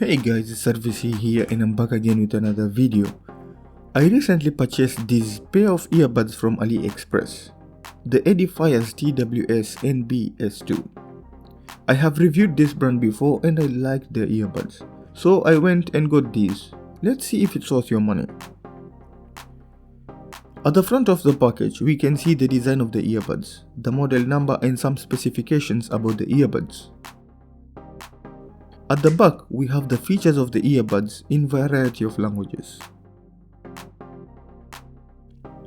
Hey guys, it's R.V.C here and I'm back again with another video. I recently purchased this pair of earbuds from AliExpress, the Edifier TWS NB2. I have reviewed this brand before and I liked their earbuds, so I went and got these. Let's see if it's worth your money. At the front of the package, we can see the design of the earbuds, the model number and some specifications about the earbuds. At the back, we have the features of the earbuds in variety of languages.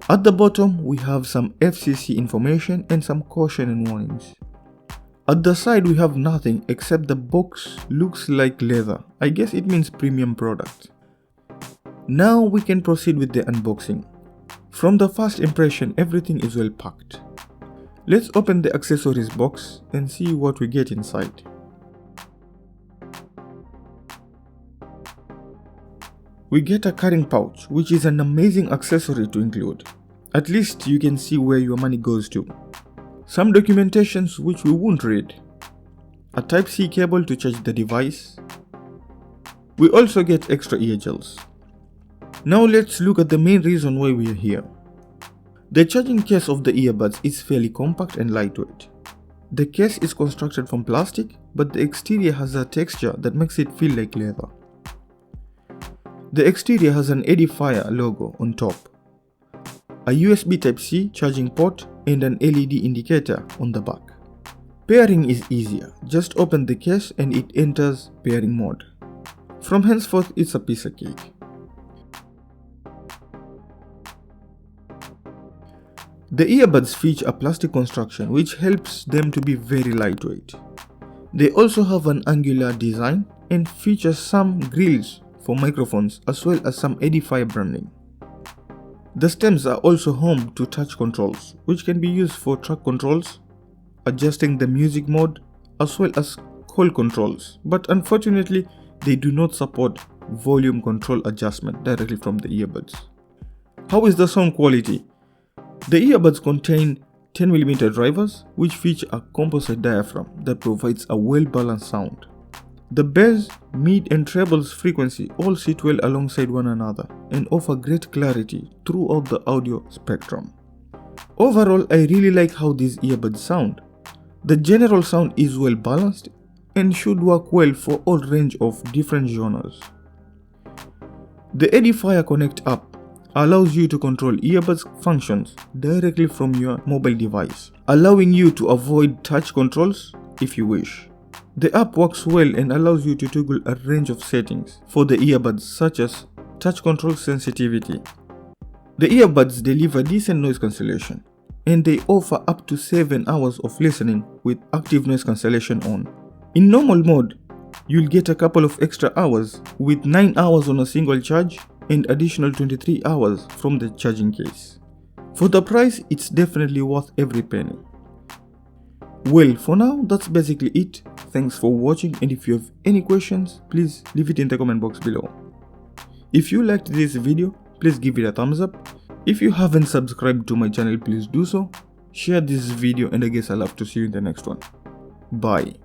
At the bottom, we have some FCC information and some caution and warnings. At the side, we have nothing except the box looks like leather. I guess it means premium product. Now we can proceed with the unboxing. From the first impression, everything is well packed. Let's open the accessories box and see what we get inside. We get a carrying pouch, which is an amazing accessory to include. At least you can see where your money goes to. Some documentations which we won't read. A Type-C cable to charge the device. We also get extra ear gels. Now let's look at the main reason why we are here. The charging case of the earbuds is fairly compact and lightweight. The case is constructed from plastic, but the exterior has a texture that makes it feel like leather. The exterior has an Edifier logo on top, a USB Type-C charging port and an LED indicator on the back. Pairing is easier, just open the case and it enters pairing mode. From henceforth, it's a piece of cake. The earbuds feature a plastic construction which helps them to be very lightweight. They also have an angular design and feature some grills for microphones as well as some Edifier branding. The stems are also home to touch controls, which can be used for track controls, adjusting the music mode, as well as call controls, but unfortunately they do not support volume control adjustment directly from the earbuds. How is the sound quality? The earbuds contain 10mm drivers, which feature a composite diaphragm that provides a well-balanced sound. The bass, mid and trebles frequency all sit well alongside one another and offer great clarity throughout the audio spectrum. Overall, I really like how these earbuds sound. The general sound is well balanced and should work well for all range of different genres. The Edifier Connect app allows you to control earbuds functions directly from your mobile device, allowing you to avoid touch controls if you wish. The app works well and allows you to toggle a range of settings for the earbuds such as touch control sensitivity. The earbuds deliver decent noise cancellation and they offer up to 7 hours of listening with active noise cancellation on. In normal mode, you'll get a couple of extra hours with 9 hours on a single charge and additional 23 hours from the charging case. For the price, it's definitely worth every penny. Well, for now, that's basically it. Thanks for watching, and if you have any questions, please leave it in the comment box below. If you liked this video, please give it a thumbs up. If you haven't subscribed to my channel, please do so. Share this video and I guess I'll have to see you in the next one. Bye.